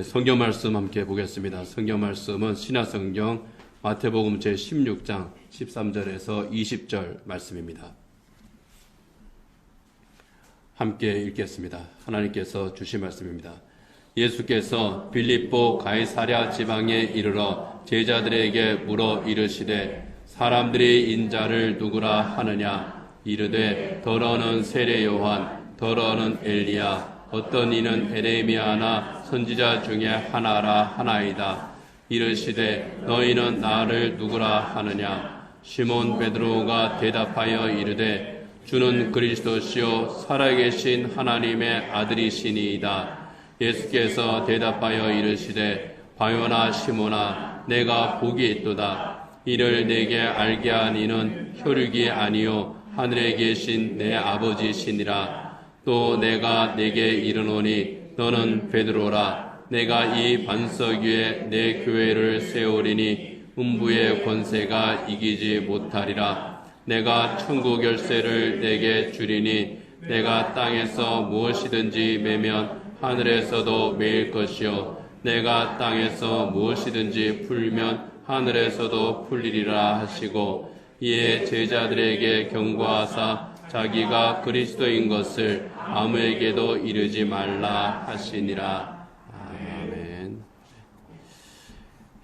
성경 말씀 함께 보겠습니다. 성경 말씀은 신약성경 마태복음 제16장 13절에서 20절 말씀입니다. 함께 읽겠습니다. 하나님께서 주신 말씀입니다. 예수께서 빌립보 가이사랴 지방에 이르러 제자들에게 물어 이르시되 사람들이 인자를 누구라 하느냐? 이르되 더러는 세례 요한, 더러는 엘리야, 어떤 이는 에레미야나 선지자 중에 하나라 하나이다. 이르시되 너희는 나를 누구라 하느냐? 시몬 베드로가 대답하여 이르되 주는 그리스도시요 살아계신 하나님의 아들이시니이다. 예수께서 대답하여 이르시되 바요나 시몬아 내가 복이 있도다. 이를 내게 알게 한 이는 혈육이 아니요 하늘에 계신 내 아버지시니라. 또 내가 내게 이르노니 너는 베드로라. 내가 이 반석 위에 내 교회를 세우리니 음부의 권세가 이기지 못하리라. 내가 천국 열쇠를 내게 주리니 내가 땅에서 무엇이든지 매면 하늘에서도 매일 것이요 내가 땅에서 무엇이든지 풀면 하늘에서도 풀리리라 하시고 이에 제자들에게 경고하사 자기가 그리스도인 것을 아무에게도 이르지 말라 하시니라. 아멘.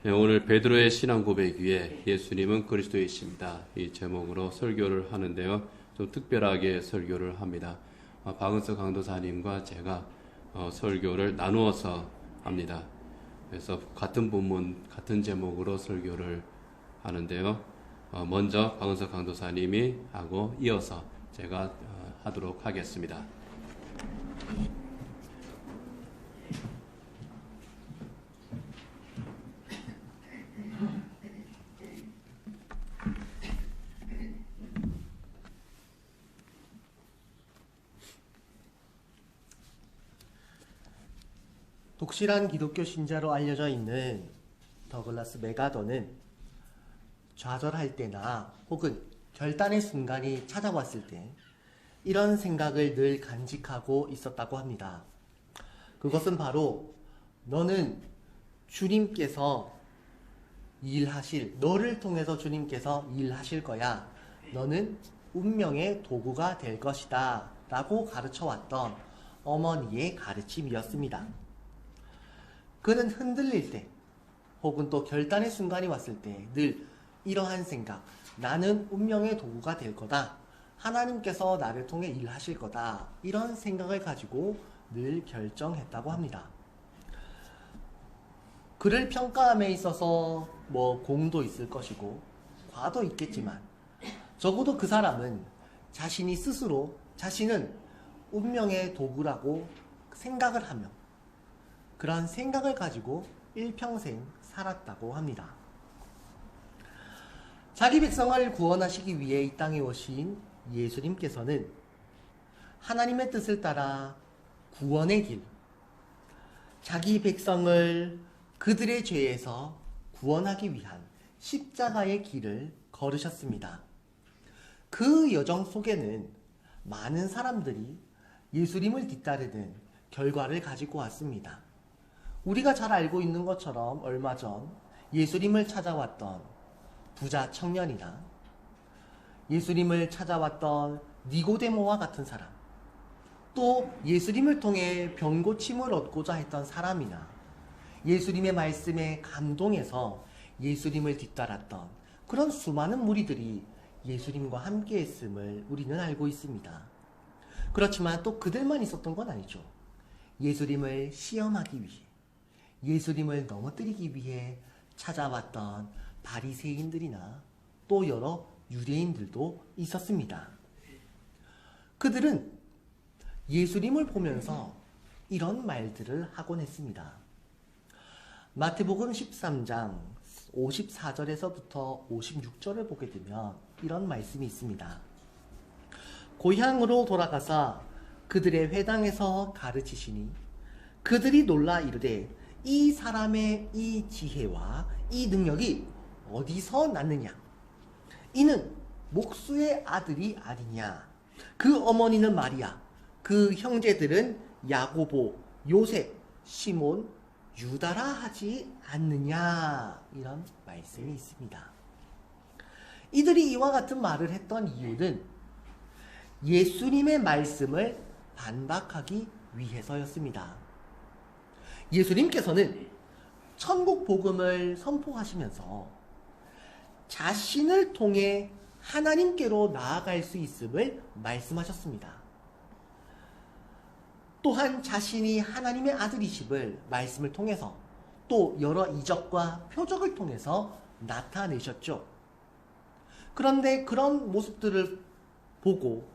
네, 오늘 베드로의 신앙 고백 위에 예수님은 그리스도이십니다. 이 제목으로 설교를 하는데요. 좀 특별하게 설교를 합니다. 박은석 강도사님과 제가 설교를 나누어서 합니다. 그래서 같은 본문, 같은 제목으로 설교를 하는데요. 먼저 박은석 강도사님이 하고 이어서 제가 하도록 하겠습니다. 독실한 기독교 신자로 알려져 있는 더글라스 맥아더는 좌절할 때나 혹은 결단의 순간이 찾아왔을 때 이런 생각을 늘 간직하고 있었다고 합니다. 그것은 바로 너는 주님께서 너를 통해서 주님께서 일하실 거야. 너는 운명의 도구가 될 것이다. 라고 가르쳐왔던 어머니의 가르침이었습니다. 그는 흔들릴 때 혹은 또 결단의 순간이 왔을 때 늘 이러한 생각, 나는 운명의 도구가 될 거다. 하나님께서 나를 통해 일하실 거다. 이런 생각을 가지고 늘 결정했다고 합니다. 그를 평가함에 있어서 공도 있을 것이고 과도 있겠지만 적어도 그 사람은 자신이 스스로 자신은 운명의 도구라고 생각을 하며 그런 생각을 가지고 일평생 살았다고 합니다. 자기 백성을 구원하시기 위해 이 땅에 오신 예수님께서는 하나님의 뜻을 따라 구원의 길, 자기 백성을 그들의 죄에서 구원하기 위한 십자가의 길을 걸으셨습니다. 그 여정 속에는 많은 사람들이 예수님을 뒤따르는 결과를 가지고 왔습니다. 우리가 잘 알고 있는 것처럼 얼마 전 예수님을 찾아왔던 부자 청년이나 예수님을 찾아왔던 니고데모와 같은 사람, 또 예수님을 통해 병고침을 얻고자 했던 사람이나 예수님의 말씀에 감동해서 예수님을 뒤따랐던 그런 수많은 무리들이 예수님과 함께 했음을 우리는 알고 있습니다. 그렇지만 또 그들만 있었던 건 아니죠. 예수님을 시험하기 위해, 예수님을 넘어뜨리기 위해 찾아왔던 바리새인들이나 또 여러 유대인들도 있었습니다. 그들은 예수님을 보면서 이런 말들을 하곤 했습니다. 마태복음 13장 54절에서부터 56절을 보게 되면 이런 말씀이 있습니다. 고향으로 돌아가사 그들의 회당에서 가르치시니 그들이 놀라 이르되 이 사람의 이 지혜와 이 능력이 어디서 났느냐? 이는 목수의 아들이 아니냐? 그 어머니는 마리아, 그 형제들은 야고보, 요셉, 시몬, 유다라 하지 않느냐, 이런 말씀이 있습니다. 이들이 이와 같은 말을 했던 이유는 예수님의 말씀을 반박하기 위해서였습니다. 예수님께서는 천국 복음을 선포하시면서 자신을 통해 하나님께로 나아갈 수 있음을 말씀하셨습니다. 또한 자신이 하나님의 아들이심을 말씀을 통해서 또 여러 이적과 표적을 통해서 나타내셨죠. 그런데 그런 모습들을 보고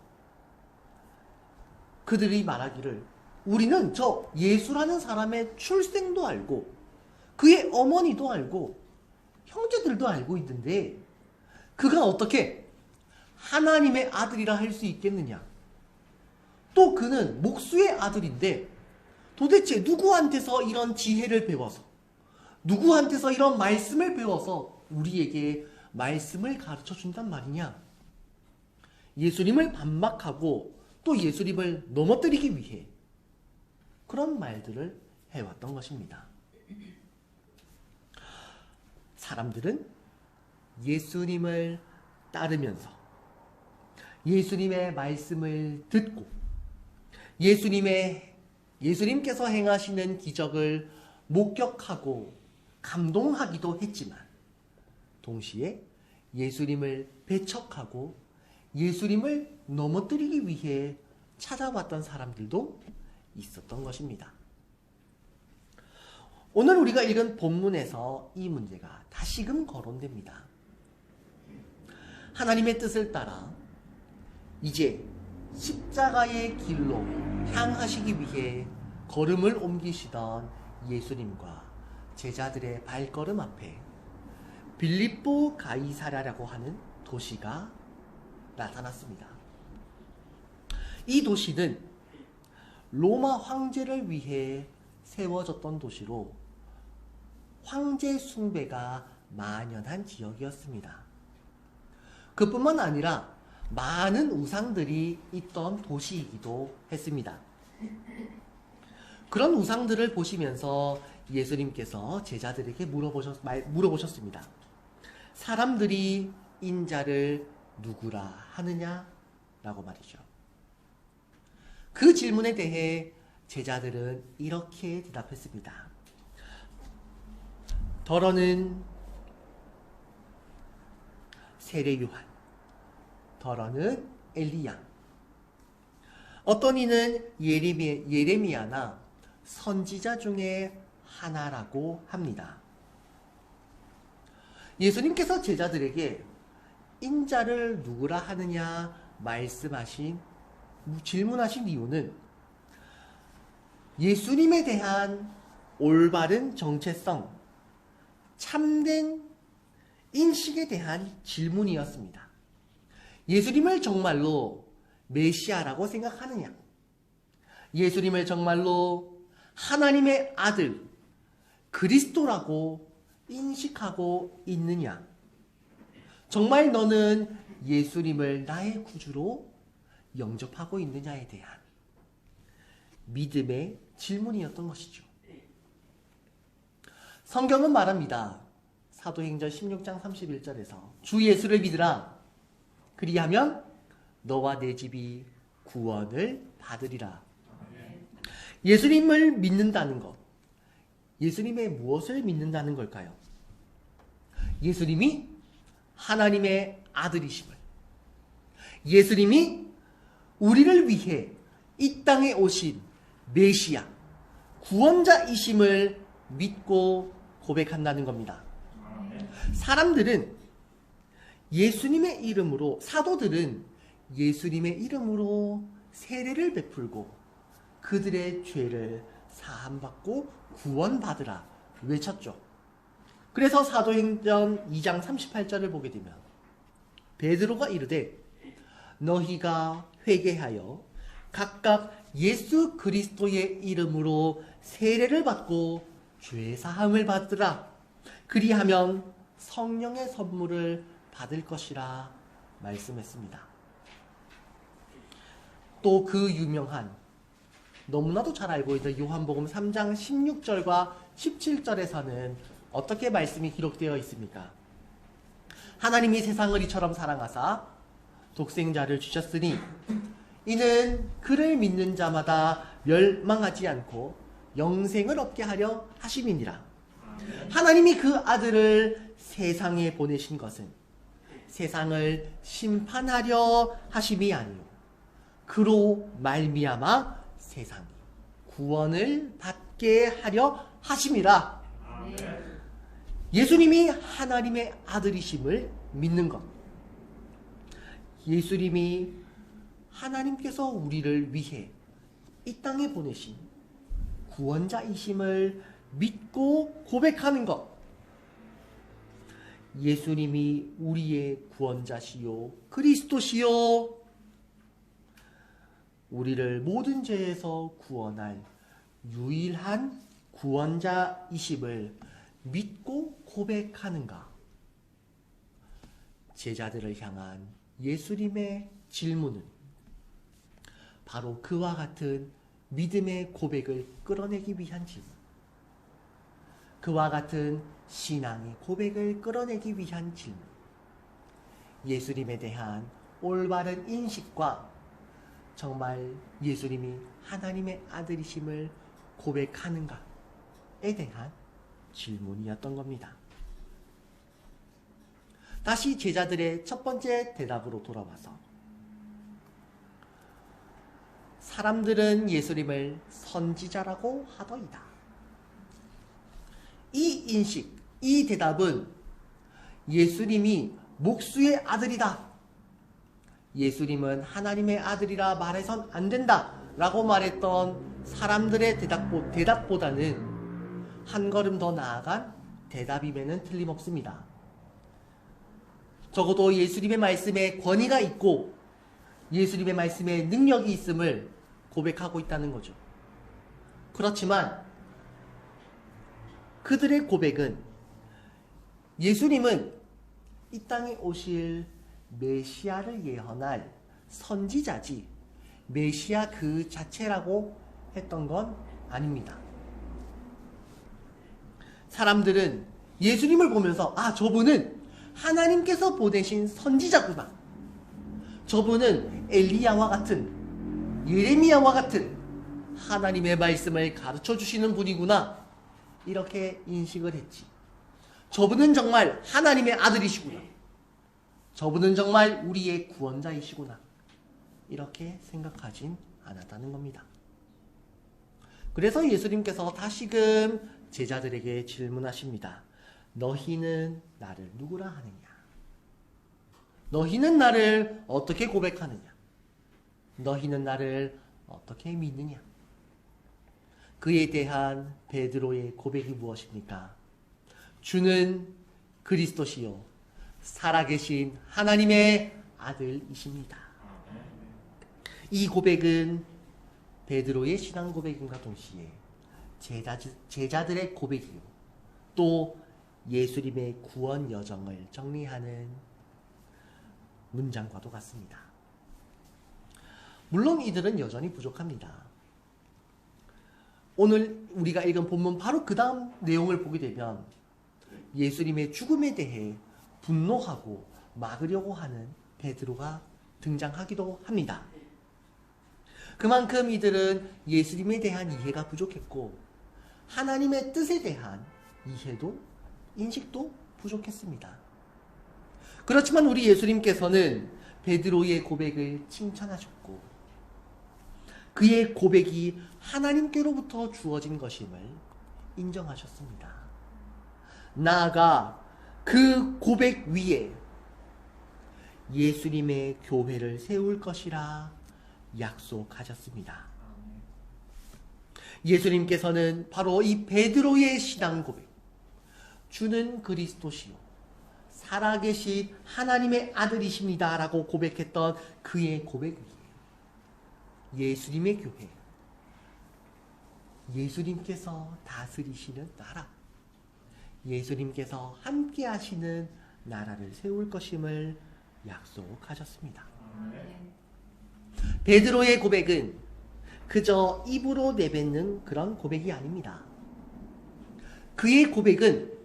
그들이 말하기를 우리는 저 예수라는 사람의 출생도 알고 그의 어머니도 알고 형제들도 알고 있는데 그가 어떻게 하나님의 아들이라 할 수 있겠느냐? 또 그는 목수의 아들인데 도대체 누구한테서 이런 지혜를 배워서 누구한테서 이런 말씀을 배워서 우리에게 말씀을 가르쳐 준단 말이냐? 예수님을 반박하고 또 예수님을 넘어뜨리기 위해 그런 말들을 해왔던 것입니다. 사람들은 예수님을 따르면서 예수님의 말씀을 듣고 예수님께서 행하시는 기적을 목격하고 감동하기도 했지만 동시에 예수님을 배척하고 예수님을 넘어뜨리기 위해 찾아왔던 사람들도 있었던 것입니다. 오늘 우리가 읽은 본문에서 이 문제가 다시금 거론됩니다. 하나님의 뜻을 따라 이제 십자가의 길로 향하시기 위해 걸음을 옮기시던 예수님과 제자들의 발걸음 앞에 빌립보 가이사랴라고 하는 도시가 나타났습니다. 이 도시는 로마 황제를 위해 세워졌던 도시로 황제 숭배가 만연한 지역이었습니다. 그뿐만 아니라 많은 우상들이 있던 도시이기도 했습니다. 그런 우상들을 보시면서 예수님께서 제자들에게 물어보셨습니다. 사람들이 인자를 누구라 하느냐? 라고 말이죠. 그 질문에 대해 제자들은 이렇게 대답했습니다. 더러는 세례 요한, 더러는 엘리야, 어떤 이는 예레미야나 선지자 중에 하나라고 합니다. 예수님께서 제자들에게 인자를 누구라 하느냐 질문하신 이유는 예수님에 대한 올바른 정체성, 참된 인식에 대한 질문이었습니다. 예수님을 정말로 메시아라고 생각하느냐? 예수님을 정말로 하나님의 아들, 그리스도라고 인식하고 있느냐? 정말 너는 예수님을 나의 구주로 영접하고 있느냐에 대한 믿음의 질문이었던 것이죠. 성경은 말합니다. 사도행전 16장 31절에서 주 예수를 믿으라. 그리하면 너와 내 집이 구원을 받으리라. 예수님을 믿는다는 것, 예수님의 무엇을 믿는다는 걸까요? 예수님이 하나님의 아들이심을, 예수님이 우리를 위해 이 땅에 오신 메시아, 구원자이심을 믿고 고백한다는 겁니다. 사람들은 예수님의 이름으로, 사도들은 예수님의 이름으로 세례를 베풀고 그들의 죄를 사함받고 구원받으라 외쳤죠. 그래서 사도행전 2장 38절을 보게 되면 베드로가 이르되 너희가 회개하여 각각 예수 그리스도의 이름으로 세례를 받고 죄 사함을 받으라. 그리하면 성령의 선물을 받을 것이라 말씀했습니다. 또 그 유명한 너무나도 잘 알고 있는 요한복음 3장 16절과 17절에서는 어떻게 말씀이 기록되어 있습니까? 하나님이 세상을 이처럼 사랑하사 독생자를 주셨으니 이는 그를 믿는 자마다 멸망하지 않고 영생을 얻게 하려 하심이니라. 하나님이 그 아들을 세상에 보내신 것은 세상을 심판하려 하심이 아니요 그로 말미암아 세상이 구원을 받게 하려 하심이라. 예수님이 하나님의 아들이심을 믿는 것, 예수님이 하나님께서 우리를 위해 이 땅에 보내신 구원자이심을 믿고 고백하는 것, 예수님이 우리의 구원자시요 그리스도시요 우리를 모든 죄에서 구원할 유일한 구원자이심을 믿고 고백하는가? 제자들을 향한 예수님의 질문은 바로 그와 같은 믿음의 고백을 끌어내기 위한 질문, 그와 같은 신앙의 고백을 끌어내기 위한 질문, 예수님에 대한 올바른 인식과 정말 예수님이 하나님의 아들이심을 고백하는가에 대한 질문이었던 겁니다. 다시 제자들의 첫 번째 대답으로 돌아와서 사람들은 예수님을 선지자라고 하더이다. 이 인식, 이 대답은 예수님이 목수의 아들이다, 예수님은 하나님의 아들이라 말해선 안 된다 라고 말했던 사람들의 대답보다는 한 걸음 더 나아간 대답임에는 틀림없습니다. 적어도 예수님의 말씀에 권위가 있고 예수님의 말씀에 능력이 있음을 고백하고 있다는 거죠. 그렇지만 그들의 고백은 예수님은 이 땅에 오실 메시아를 예언할 선지자지 메시아 그 자체라고 했던 건 아닙니다. 사람들은 예수님을 보면서 저분은 하나님께서 보내신 선지자구나, 저분은 엘리야와 같은, 예레미야와 같은 하나님의 말씀을 가르쳐 주시는 분이구나, 이렇게 인식을 했지. 저분은 정말 하나님의 아들이시구나, 저분은 정말 우리의 구원자이시구나, 이렇게 생각하진 않았다는 겁니다. 그래서 예수님께서 다시금 제자들에게 질문하십니다. 너희는 나를 누구라 하느냐? 너희는 나를 어떻게 고백하느냐? 너희는 나를 어떻게 믿느냐? 그에 대한 베드로의 고백이 무엇입니까? 주는 그리스도시요 살아계신 하나님의 아들이십니다. 이 고백은 베드로의 신앙 고백임과 동시에 제자들의 고백이요 또 예수님의 구원 여정을 정리하는 문장과도 같습니다. 물론 이들은 여전히 부족합니다. 오늘 우리가 읽은 본문 바로 그 다음 내용을 보게 되면 예수님의 죽음에 대해 분노하고 막으려고 하는 베드로가 등장하기도 합니다. 그만큼 이들은 예수님에 대한 이해가 부족했고 하나님의 뜻에 대한 이해도 인식도 부족했습니다. 그렇지만 우리 예수님께서는 베드로의 고백을 칭찬하셨고 그의 고백이 하나님께로부터 주어진 것임을 인정하셨습니다. 나아가 그 고백 위에 예수님의 교회를 세울 것이라 약속하셨습니다. 예수님께서는 바로 이 베드로의 신앙 고백, 주는 그리스도시요 살아계신 하나님의 아들이십니다 라고 고백했던 그의 고백 위에 예수님의 교회, 예수님께서 다스리시는 나라, 예수님께서 함께 하시는 나라를 세울 것임을 약속하셨습니다. 베드로의 고백은 그저 입으로 내뱉는 그런 고백이 아닙니다. 그의 고백은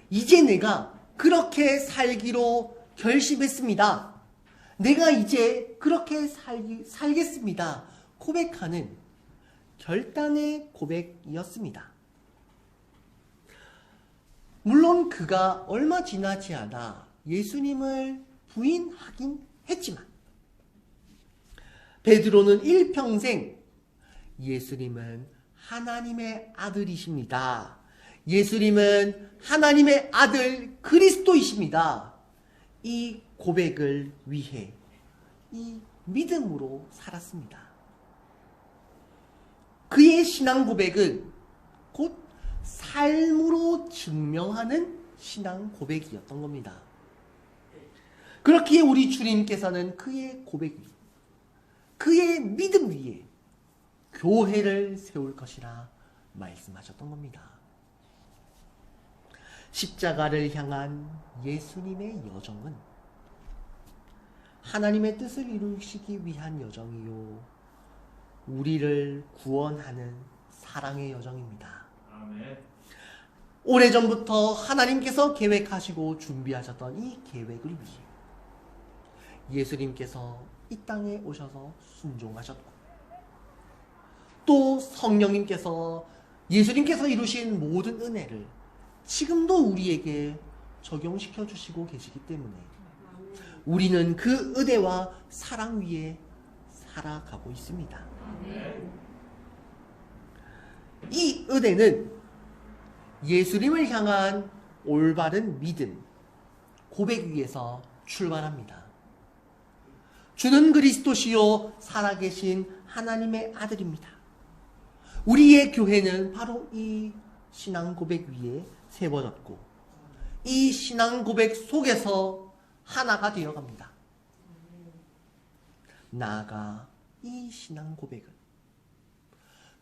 이제 내가 그렇게 살기로 결심했습니다. 내가 이제 그렇게 살겠습니다. 고백하는 결단의 고백이었습니다. 물론 그가 얼마 지나지 않아 예수님을 부인하긴 했지만 베드로는 일평생 예수님은 하나님의 아들이십니다. 예수님은 하나님의 아들 그리스도이십니다. 이 고백을 위해 이 믿음으로 살았습니다. 그의 신앙 고백은 곧 삶으로 증명하는 신앙 고백이었던 겁니다. 그렇기에 우리 주님께서는 그의 고백 위, 그의 믿음 위에 교회를 세울 것이라 말씀하셨던 겁니다. 십자가를 향한 예수님의 여정은 하나님의 뜻을 이루시기 위한 여정이요, 우리를 구원하는 사랑의 여정입니다. 아멘. 오래전부터 하나님께서 계획하시고 준비하셨던 이 계획을 위해 예수님께서 이 땅에 오셔서 순종하셨고, 또 성령님께서 예수님께서 이루신 모든 은혜를 지금도 우리에게 적용시켜 주시고 계시기 때문에 우리는 그 은혜와 사랑 위에 살아가고 있습니다. 이 은혜는 예수님을 향한 올바른 믿음, 고백 위에서 출발합니다. 주는 그리스도시요 살아계신 하나님의 아들입니다. 우리의 교회는 바로 이 신앙 고백 위에 세워졌고, 이 신앙 고백 속에서 하나가 되어갑니다. 나아가 이 신앙 고백은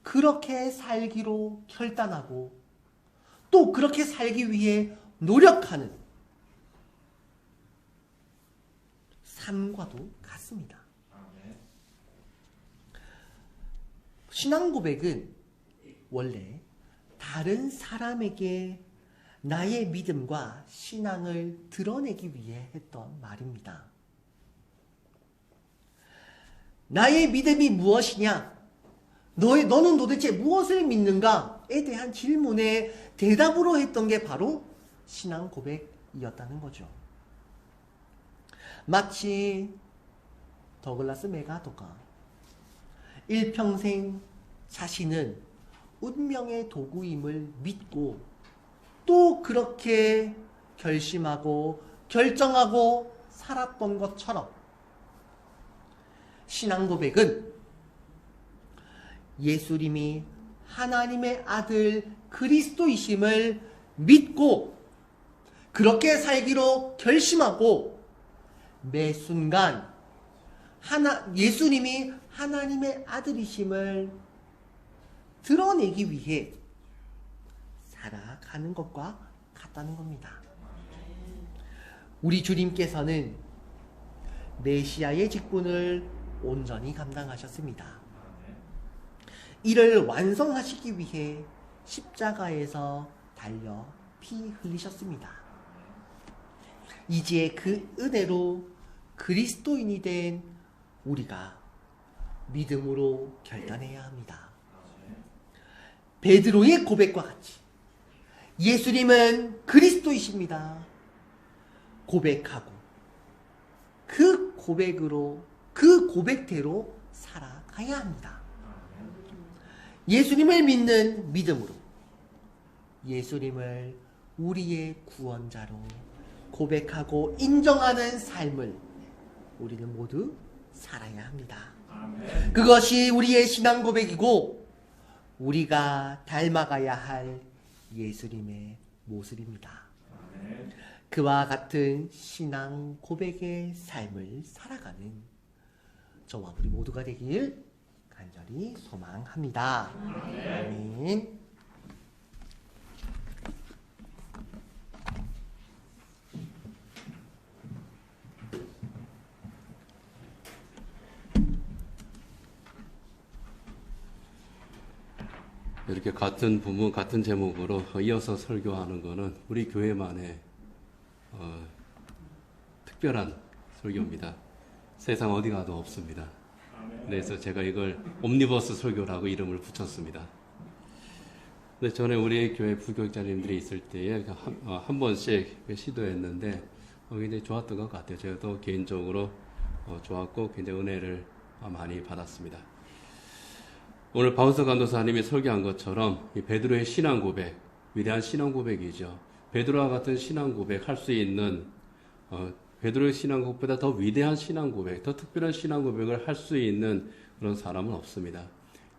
그렇게 살기로 결단하고 또 그렇게 살기 위해 노력하는 삶과도 같습니다. 신앙 고백은 원래 다른 사람에게 나의 믿음과 신앙을 드러내기 위해 했던 말입니다. 나의 믿음이 무엇이냐? 너는 도대체 무엇을 믿는가에 대한 질문에 대답으로 했던 게 바로 신앙 고백이었다는 거죠. 마치 더글라스 맥아더가 일평생 자신은 운명의 도구임을 믿고 또 그렇게 결심하고 결정하고 살았던 것처럼, 신앙 고백은 예수님이 하나님의 아들 그리스도이심을 믿고 그렇게 살기로 결심하고 매 순간 예수님이 하나님의 아들이심을 드러내기 위해 살아가는 것과 같다는 겁니다. 우리 주님께서는 메시아의 직분을 온전히 감당하셨습니다. 이를 완성하시기 위해 십자가에서 달려 피 흘리셨습니다. 이제 그 은혜로 그리스도인이 된 우리가 믿음으로 결단해야 합니다. 베드로의 고백과 같이 예수님은 그리스도이십니다. 고백하고 그 고백대로 살아가야 합니다. 예수님을 믿는 믿음으로 예수님을 우리의 구원자로 고백하고 인정하는 삶을 우리는 모두 살아야 합니다. 그것이 우리의 신앙 고백이고 우리가 닮아가야 할 예수님의 모습입니다. 그와 같은 신앙 고백의 삶을 살아가는 저와 우리 모두가 되길 간절히 소망합니다. 아멘. 이렇게 같은 부분, 같은 제목으로 이어서 설교하는 것은 우리 교회만의 특별한 설교입니다. 세상 어디 가도 없습니다. 그래서 제가 이걸 옴니버스 설교라고 이름을 붙였습니다. 근데 전에 우리 교회 부교육자님들이 있을 때에 한 번씩 시도했는데 굉장히 좋았던 것 같아요. 제가 또 개인적으로 좋았고 굉장히 은혜를 많이 받았습니다. 오늘 바우서 감독사님이 설교한 것처럼 이 베드로의 신앙 고백, 위대한 신앙 고백이죠. 베드로와 같은 신앙 고백 할 수 있는 베드로의 신앙 고백보다 더 위대한 신앙 고백, 더 특별한 신앙 고백을 할 수 있는 그런 사람은 없습니다.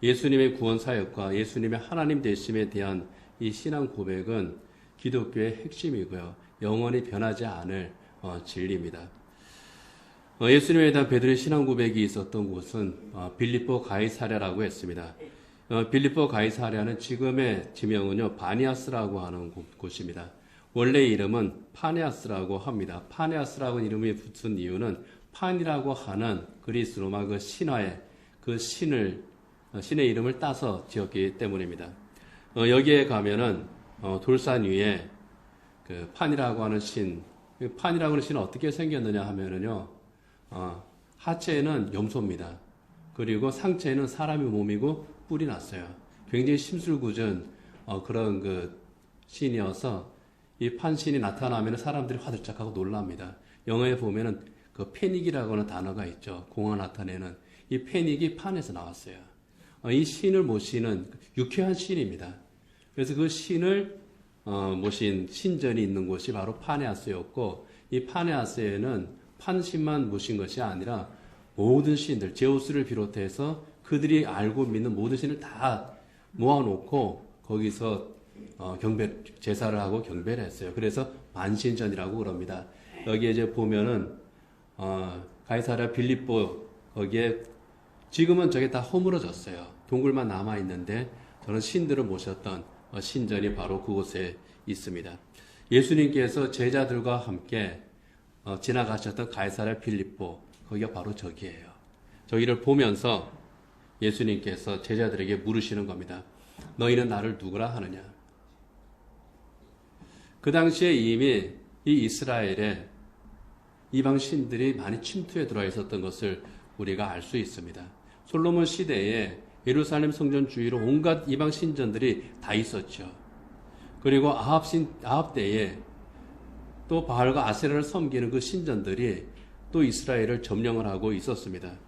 예수님의 구원 사역과 예수님의 하나님 되심에 대한 이 신앙 고백은 기독교의 핵심이고요. 영원히 변하지 않을 진리입니다. 예수님에 대한 베드로의 신앙 고백이 있었던 곳은 빌립보 가이사랴라고 했습니다. 빌립보 가이사랴는 지금의 지명은요 바니아스라고 하는 곳입니다. 원래 이름은 파네아스라고 합니다. 파네아스라고 이름이 붙은 이유는 판이라고 하는 그리스 로마 그 신화의 그 신의 이름을 따서 지었기 때문입니다. 여기에 가면은 돌산 위에 그 판이라고 하는 신, 판이라고 하는 신은 어떻게 생겼느냐 하면은요, 하체에는 염소입니다. 그리고 상체에는 사람의 몸이고 뿔이 났어요. 굉장히 심술궂은 그런 그 신이어서 이 판신이 나타나면 사람들이 화들짝하고 놀랍니다. 영어에 보면은 그 패닉이라고 하는 단어가 있죠. 공허 나타내는 이 패닉이 판에서 나왔어요. 이 신을 모시는 유쾌한 신입니다. 그래서 그 신을 모신 신전이 있는 곳이 바로 파네아스였고, 이 파네아스에는 판신만 모신 것이 아니라 모든 신들, 제우스를 비롯해서 그들이 알고 믿는 모든 신을 다 모아놓고 거기서 제사를 하고 경배를 했어요. 그래서 만신전이라고 그럽니다. 여기에 이제 보면은 가이사랴 빌립보 거기에 지금은 저게 다 허물어졌어요. 동굴만 남아 있는데 저는 신들을 모셨던 신전이 바로 그곳에 있습니다. 예수님께서 제자들과 함께 지나가셨던 가이사랴 빌립보 거기가 바로 저기예요. 저기를 보면서 예수님께서 제자들에게 물으시는 겁니다. 너희는 나를 누구라 하느냐? 그 당시에 이미 이 이스라엘에 이방 신들이 많이 침투해 들어와 있었던 것을 우리가 알 수 있습니다. 솔로몬 시대에 예루살렘 성전 주위로 온갖 이방 신전들이 다 있었죠. 그리고 아합 때에 또 바알과 아세라를 섬기는 그 신전들이 또 이스라엘을 점령을 하고 있었습니다.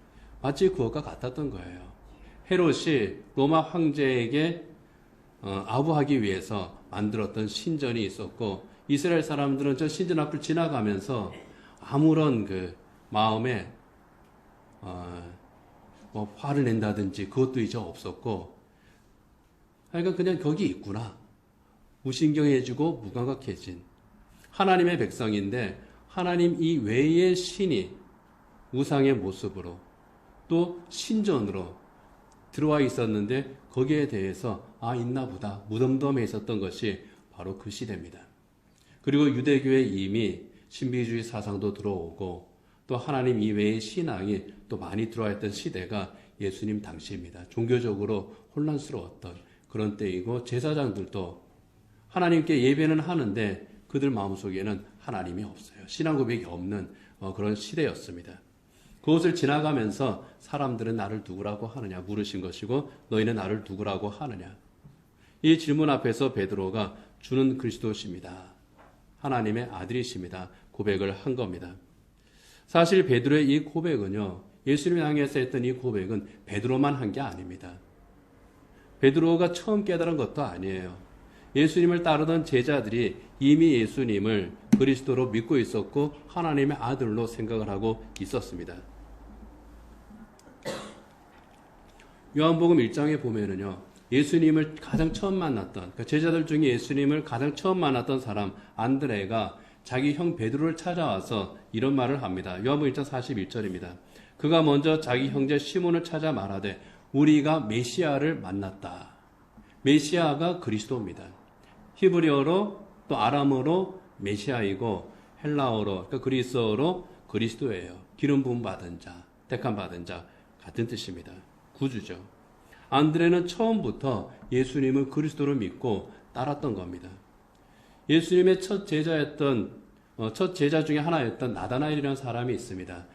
마치 그것과 같았던 거예요. 헤롯이 로마 황제에게 아부하기 위해서 만들었던 신전이 있었고, 이스라엘 사람들은 저 신전 앞을 지나가면서 아무런 그 마음에 화를 낸다든지 그것도 이제 없었고, 하여간 그냥 거기 있구나, 무신경해지고 무감각해진 하나님의 백성인데, 하나님 이 외의 신이 우상의 모습으로 또 신전으로 들어와 있었는데 거기에 대해서 있나 보다 무덤덤해 있었던 것이 바로 그 시대입니다. 그리고 유대교에 이미 신비주의 사상도 들어오고 또 하나님 이외의 신앙이 또 많이 들어와 있던 시대가 예수님 당시입니다. 종교적으로 혼란스러웠던 그런 때이고, 제사장들도 하나님께 예배는 하는데 그들 마음속에는 하나님이 없어요. 신앙 고백이 없는 그런 시대였습니다. 그것을 지나가면서 사람들은 나를 누구라고 하느냐 물으신 것이고, 너희는 나를 누구라고 하느냐. 이 질문 앞에서 베드로가 주는 그리스도십니다, 하나님의 아들이십니다, 고백을 한 겁니다. 사실 베드로의 이 고백은요, 예수님을 향해서 했던 이 고백은 베드로만 한 게 아닙니다. 베드로가 처음 깨달은 것도 아니에요. 예수님을 따르던 제자들이 이미 예수님을 그리스도로 믿고 있었고 하나님의 아들로 생각을 하고 있었습니다. 요한복음 1장에 보면은요, 예수님을 가장 처음 만났던, 제자들 중에 예수님을 가장 처음 만났던 사람 안드레가 자기 형 베드로를 찾아와서 이런 말을 합니다. 요한복음 1장 41절입니다. 그가 먼저 자기 형제 시몬을 찾아 말하되 우리가 메시아를 만났다. 메시아가 그리스도입니다. 히브리어로 또 아람어로 메시아이고 헬라어로, 그러니까 그리스어로 그리스도예요. 기름 부음 받은 자, 택함 받은 자 같은 뜻입니다. 구주죠. 안드레는 처음부터 예수님을 그리스도로 믿고 따랐던 겁니다. 예수님의 첫 제자 중에 하나였던 나다나엘이라는 사람이 있습니다.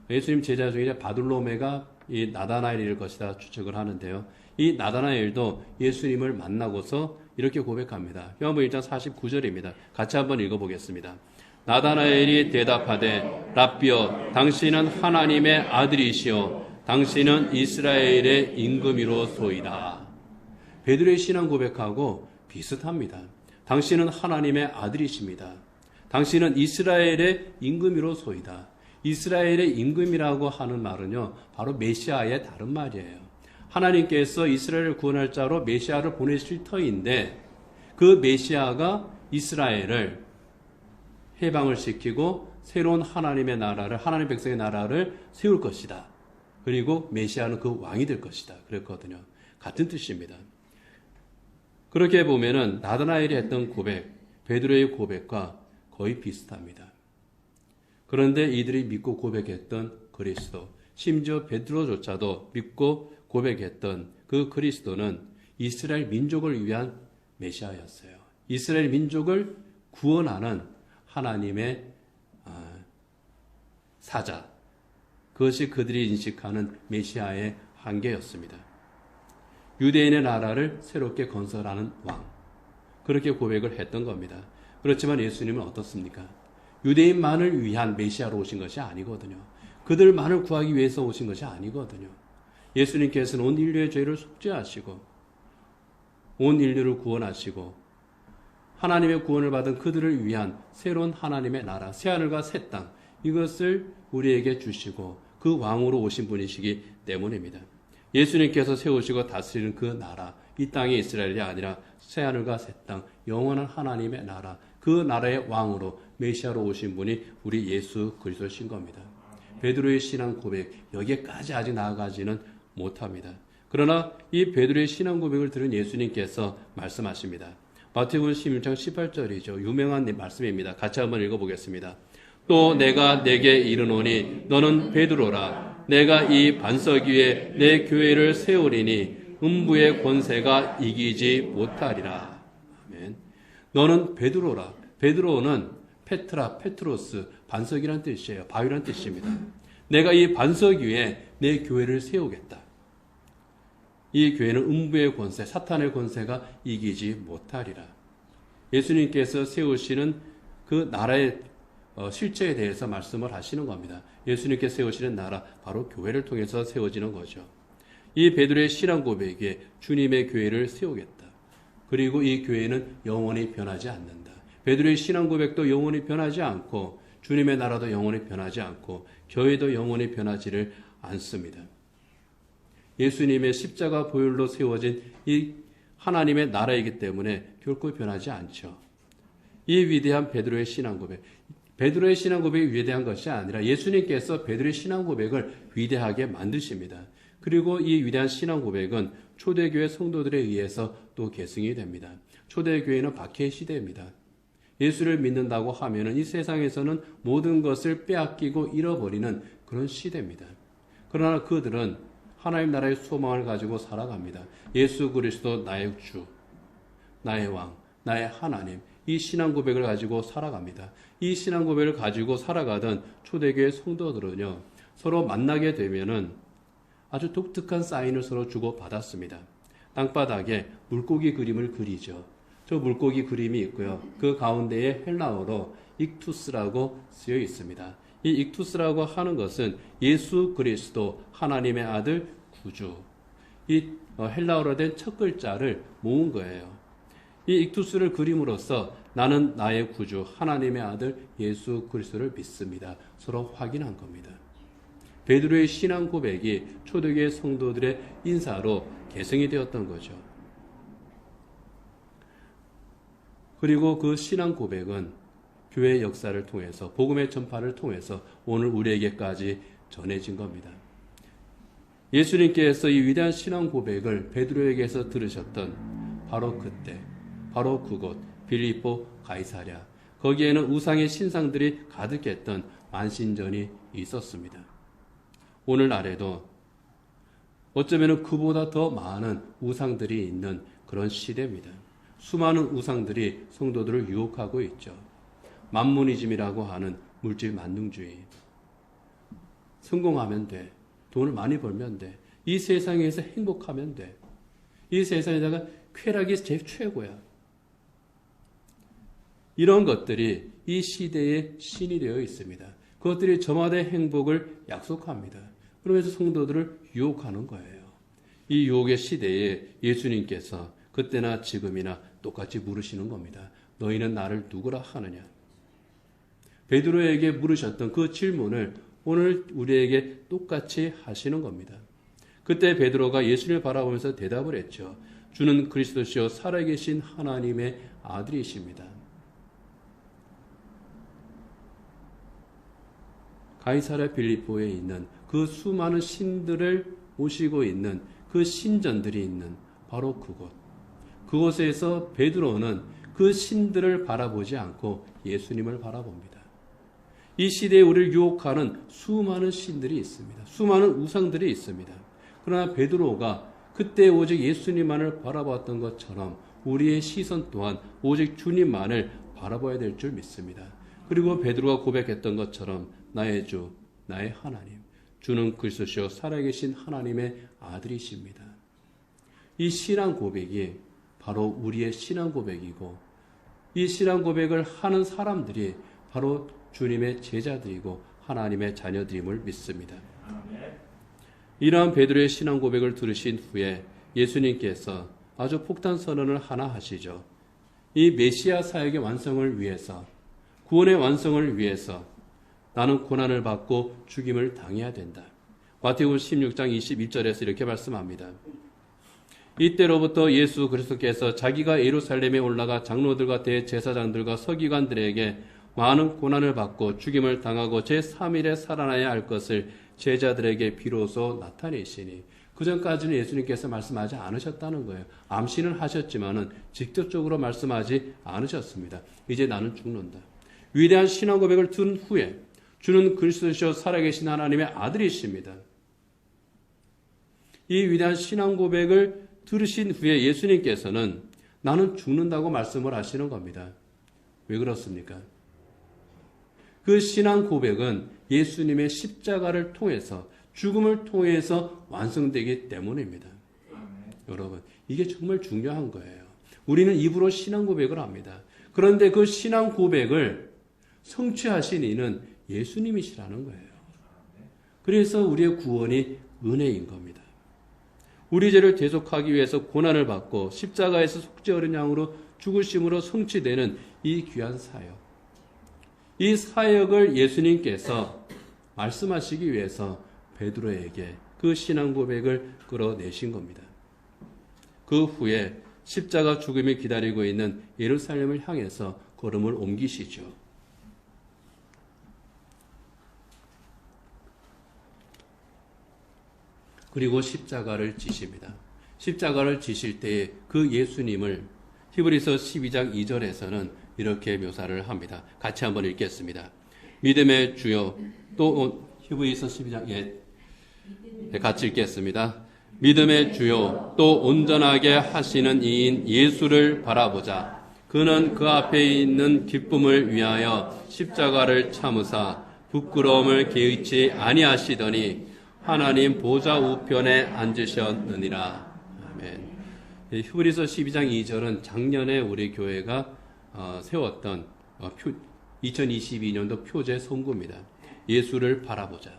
예수님 제자 중에 바둘로메가 이 나다나엘일 것이다 추측을 하는데요. 이 나다나엘도 예수님을 만나고서 이렇게 고백합니다. 요한복음 1장 49절입니다. 같이 한번 읽어보겠습니다. 나다나엘이 대답하되 랍비여 당신은 하나님의 아들이시오 당신은 이스라엘의 임금이로소이다. 베드로의 신앙 고백하고 비슷합니다. 당신은 하나님의 아들이십니다. 당신은 이스라엘의 임금이로소이다. 이스라엘의 임금이라고 하는 말은요, 바로 메시아의 다른 말이에요. 하나님께서 이스라엘을 구원할 자로 메시아를 보내실 터인데 그 메시아가 이스라엘을 해방을 시키고 새로운 하나님의 나라를, 하나님 백성의 나라를 세울 것이다. 그리고 메시아는 그 왕이 될 것이다. 그랬거든요. 같은 뜻입니다. 그렇게 보면은 나다나엘이 했던 고백, 베드로의 고백과 거의 비슷합니다. 그런데 이들이 믿고 고백했던 그리스도, 심지어 베드로조차도 믿고 고백했던 그 그리스도는 이스라엘 민족을 위한 메시아였어요. 이스라엘 민족을 구원하는 하나님의 사자, 그것이 그들이 인식하는 메시아의 한계였습니다. 유대인의 나라를 새롭게 건설하는 왕, 그렇게 고백을 했던 겁니다. 그렇지만 예수님은 어떻습니까? 유대인만을 위한 메시아로 오신 것이 아니거든요. 그들만을 구하기 위해서 오신 것이 아니거든요. 예수님께서는 온 인류의 죄를 속죄하시고 온 인류를 구원하시고 하나님의 구원을 받은 그들을 위한 새로운 하나님의 나라, 새하늘과 새 땅, 이것을 우리에게 주시고 그 왕으로 오신 분이시기 때문입니다. 예수님께서 세우시고 다스리는 그 나라, 이 땅이 이스라엘이 아니라 새하늘과 새 땅, 영원한 하나님의 나라, 그 나라의 왕으로 메시아로 오신 분이 우리 예수 그리스도신 겁니다. 베드로의 신앙 고백, 여기까지 아직 나아가지는 못합니다. 그러나 이 베드로의 신앙 고백을 들은 예수님께서 말씀하십니다. 마태복음 16장 18절이죠. 유명한 말씀입니다. 같이 한번 읽어보겠습니다. 또 내가 내게 이르노니 너는 베드로라. 내가 이 반석 위에 내 교회를 세우리니 음부의 권세가 이기지 못하리라. 아멘. 너는 베드로라. 베드로는 페트라, 페트로스, 반석이란 뜻이에요. 바위란 뜻입니다. 내가 이 반석 위에 내 교회를 세우겠다. 이 교회는 음부의 권세, 사탄의 권세가 이기지 못하리라. 예수님께서 세우시는 그 나라의 실체에 대해서 말씀을 하시는 겁니다. 예수님께서 세우시는 나라, 바로 교회를 통해서 세워지는 거죠. 이 베드로의 신앙 고백에 주님의 교회를 세우겠다. 그리고 이 교회는 영원히 변하지 않는다. 베드로의 신앙 고백도 영원히 변하지 않고 주님의 나라도 영원히 변하지 않고 교회도 영원히 변하지를 않습니다. 예수님의 십자가 보혈로 세워진 이 하나님의 나라이기 때문에 결코 변하지 않죠. 이 위대한 베드로의 신앙 고백, 베드로의 신앙 고백이 위대한 것이 아니라 예수님께서 베드로의 신앙 고백을 위대하게 만드십니다. 그리고 이 위대한 신앙 고백은 초대교회 성도들에 의해서 또 계승이 됩니다. 초대교회는 박해 시대입니다. 예수를 믿는다고 하면은 이 세상에서는 모든 것을 빼앗기고 잃어버리는 그런 시대입니다. 그러나 그들은 하나님 나라의 소망을 가지고 살아갑니다. 예수 그리스도 나의 주, 나의 왕, 나의 하나님, 이 신앙 고백을 가지고 살아갑니다. 이 신앙 고백을 가지고 살아가던 초대교회 성도들은요, 서로 만나게 되면은 아주 독특한 사인을 서로 주고받았습니다. 땅바닥에 물고기 그림을 그리죠. 저 물고기 그림이 있고요. 그 가운데에 헬라어로 익투스라고 쓰여 있습니다. 이 익투스라고 하는 것은 예수 그리스도 하나님의 아들 구주. 이 헬라어로 된 첫 글자를 모은 거예요. 이 익투스를 그림으로써 나는 나의 구주 하나님의 아들 예수 그리스도를 믿습니다. 서로 확인한 겁니다. 베드로의 신앙 고백이 초대교회 성도들의 인사로 계승이 되었던 거죠. 그리고 그 신앙 고백은 교회의 역사를 통해서 복음의 전파를 통해서 오늘 우리에게까지 전해진 겁니다. 예수님께서 이 위대한 신앙 고백을 베드로에게서 들으셨던 바로 그때, 바로 그곳 빌립보 가이사랴, 거기에는 우상의 신상들이 가득했던 만신전이 있었습니다. 오늘날에도 어쩌면 그보다 더 많은 우상들이 있는 그런 시대입니다. 수많은 우상들이 성도들을 유혹하고 있죠. 만모니즘이라고 하는 물질 만능주의. 성공하면 돼. 돈을 많이 벌면 돼. 이 세상에서 행복하면 돼. 이 세상에다가 쾌락이 제일 최고야. 이런 것들이 이 시대의 신이 되어 있습니다. 그것들이 저마다의 행복을 약속합니다. 그러면서 성도들을 유혹하는 거예요. 이 유혹의 시대에 예수님께서 그때나 지금이나 똑같이 물으시는 겁니다. 너희는 나를 누구라 하느냐? 베드로에게 물으셨던 그 질문을 오늘 우리에게 똑같이 하시는 겁니다. 그때 베드로가 예수님을 바라보면서 대답을 했죠. 주는 그리스도시요 살아계신 하나님의 아들이십니다. 가이사랴 빌립보에 있는 그 수많은 신들을 모시고 있는 그 신전들이 있는 바로 그곳. 그곳에서 베드로는 그 신들을 바라보지 않고 예수님을 바라봅니다. 이 시대에 우리를 유혹하는 수많은 신들이 있습니다. 수많은 우상들이 있습니다. 그러나 베드로가 그때 오직 예수님만을 바라봤던 것처럼 우리의 시선 또한 오직 주님만을 바라봐야 될 줄 믿습니다. 그리고 베드로가 고백했던 것처럼 나의 주, 나의 하나님, 주는 그리스도시요 살아계신 하나님의 아들이십니다. 이 신앙 고백이 바로 우리의 신앙 고백이고 이 신앙 고백을 하는 사람들이 바로 주님의 제자들이고 하나님의 자녀들임을 믿습니다. 이러한 베드로의 신앙 고백을 들으신 후에 예수님께서 아주 폭탄 선언을 하나 하시죠. 이 메시아 사역의 완성을 위해서, 구원의 완성을 위해서 나는 고난을 받고 죽임을 당해야 된다. 마태복음 16장 21절에서 이렇게 말씀합니다. 이때로부터 예수 그리스도께서 자기가 예루살렘에 올라가 장로들과 대제사장들과 서기관들에게 많은 고난을 받고 죽임을 당하고 제3일에 살아나야 할 것을 제자들에게 비로소 나타내시니, 그 전까지는 예수님께서 말씀하지 않으셨다는 거예요. 암시는 하셨지만은 직접적으로 말씀하지 않으셨습니다. 이제 나는 죽는다. 위대한 신앙 고백을 든 후에 주는 그리스도시요 살아계신 하나님의 아들이십니다. 이 위대한 신앙 고백을 들으신 후에 예수님께서는 나는 죽는다고 말씀을 하시는 겁니다. 왜 그렇습니까? 그 신앙 고백은 예수님의 십자가를 통해서, 죽음을 통해서 완성되기 때문입니다. 여러분, 이게 정말 중요한 거예요. 우리는 입으로 신앙 고백을 합니다. 그런데 그 신앙 고백을 성취하신 이는 예수님이시라는 거예요. 그래서 우리의 구원이 은혜인 겁니다. 우리 죄를 대속하기 위해서 고난을 받고 십자가에서 속죄 어린 양으로 죽으심으로 성취되는 이 귀한 사역. 이 사역을 예수님께서 말씀하시기 위해서 베드로에게 그 신앙 고백을 끌어내신 겁니다. 그 후에 십자가 죽음이 기다리고 있는 예루살렘을 향해서 걸음을 옮기시죠. 그리고 십자가를 지십니다. 십자가를 지실 때에 그 예수님을 히브리서 12장 2절에서는 이렇게 묘사를 합니다. 같이 한번 읽겠습니다. 믿음의 주요, 또 히브리서 12장 같이 읽겠습니다. 믿음의 주요 또 온전하게 하시는 이인 예수를 바라보자. 그는 그 앞에 있는 기쁨을 위하여 십자가를 참으사 부끄러움을 개의치 아니하시더니 하나님 보좌 우편에 앉으셨느니라. 아멘. 히브리서 12장 2절은 작년에 우리 교회가 세웠던 2022년도 표제 선구입니다. 예수를 바라보자.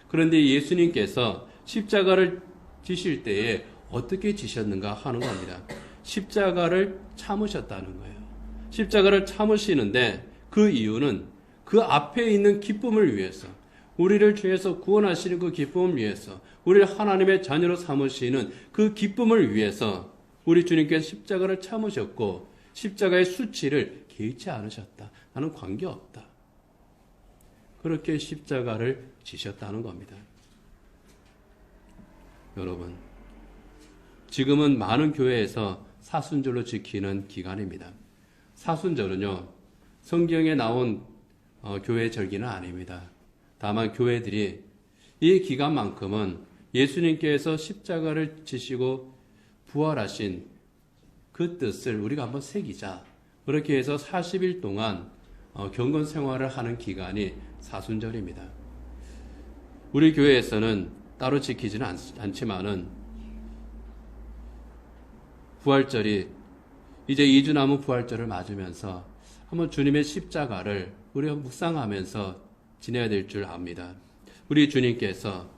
그런데 예수님께서 십자가를 지실 때에 어떻게 지셨는가 하는 겁니다. 십자가를 참으셨다는 거예요. 십자가를 참으시는데 그 이유는 그 앞에 있는 기쁨을 위해서, 우리를 죄에서 구원하시는 그 기쁨을 위해서, 우리를 하나님의 자녀로 삼으시는 그 기쁨을 위해서 우리 주님께서 십자가를 참으셨고 십자가의 수치를 개의치 않으셨다. 나는 관계없다. 그렇게 십자가를 지셨다는 겁니다. 여러분, 지금은 많은 교회에서 사순절로 지키는 기간입니다. 사순절은요, 성경에 나온 교회 절기는 아닙니다. 다만 교회들이 이 기간만큼은 예수님께서 십자가를 지시고 부활하신 그 뜻을 우리가 한번 새기자. 그렇게 해서 40일 동안 경건 생활을 하는 기간이 사순절입니다. 우리 교회에서는 따로 지키지는 않지만은 부활절이 이제 2주 남은 부활절을 맞으면서 한번 주님의 십자가를 우리가 묵상하면서 지내야 될 줄 압니다. 우리 주님께서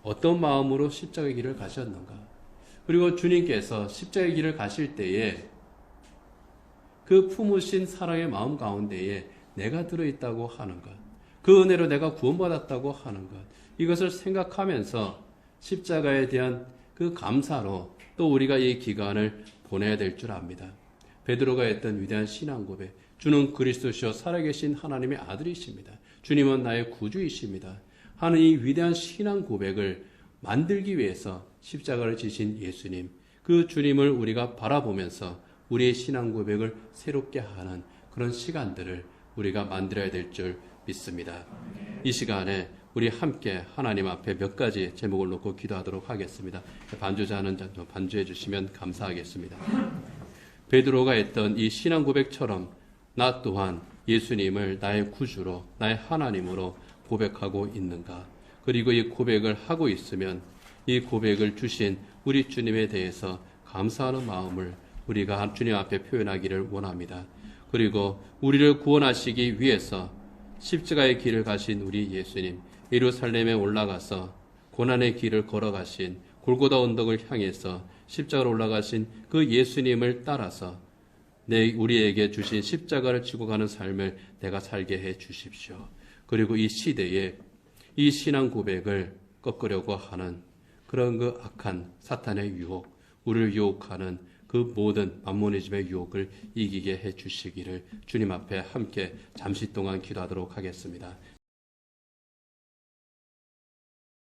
어떤 마음으로 십자가의 길을 가셨는가? 그리고 주님께서 십자가의 길을 가실 때에 그 품으신 사랑의 마음 가운데에 내가 들어있다고 하는 것, 그 은혜로 내가 구원받았다고 하는 것, 이것을 생각하면서 십자가에 대한 그 감사로 또 우리가 이 기간을 보내야 될 줄 압니다. 베드로가 했던 위대한 신앙 고백, 주는 그리스도시요 살아계신 하나님의 아들이십니다. 주님은 나의 구주이십니다. 하는 이 위대한 신앙 고백을 만들기 위해서 십자가를 지신 예수님, 그 주님을 우리가 바라보면서 우리의 신앙 고백을 새롭게 하는 그런 시간들을 우리가 만들어야 될 줄 믿습니다. 이 시간에 우리 함께 하나님 앞에 몇 가지 제목을 놓고 기도하도록 하겠습니다. 반주자는 반주해 주시면 감사하겠습니다. 베드로가 했던 이 신앙 고백처럼 나 또한 예수님을 나의 구주로, 나의 하나님으로 고백하고 있는가? 그리고 이 고백을 하고 있으면 이 고백을 주신 우리 주님에 대해서 감사하는 마음을 우리가 주님 앞에 표현하기를 원합니다. 그리고 우리를 구원하시기 위해서 십자가의 길을 가신 우리 예수님, 예루살렘에 올라가서 고난의 길을 걸어가신 골고다 언덕을 향해서 십자가로 올라가신 그 예수님을 따라서 우리에게 주신 십자가를 지고 가는 삶을 내가 살게 해 주십시오. 그리고 이 시대에 이 신앙 고백을 꺾으려고 하는 그런 그 악한 사탄의 유혹, 우리를 유혹하는 그 모든 만모니즘의 유혹을 이기게 해 주시기를 주님 앞에 함께 잠시 동안 기도하도록 하겠습니다.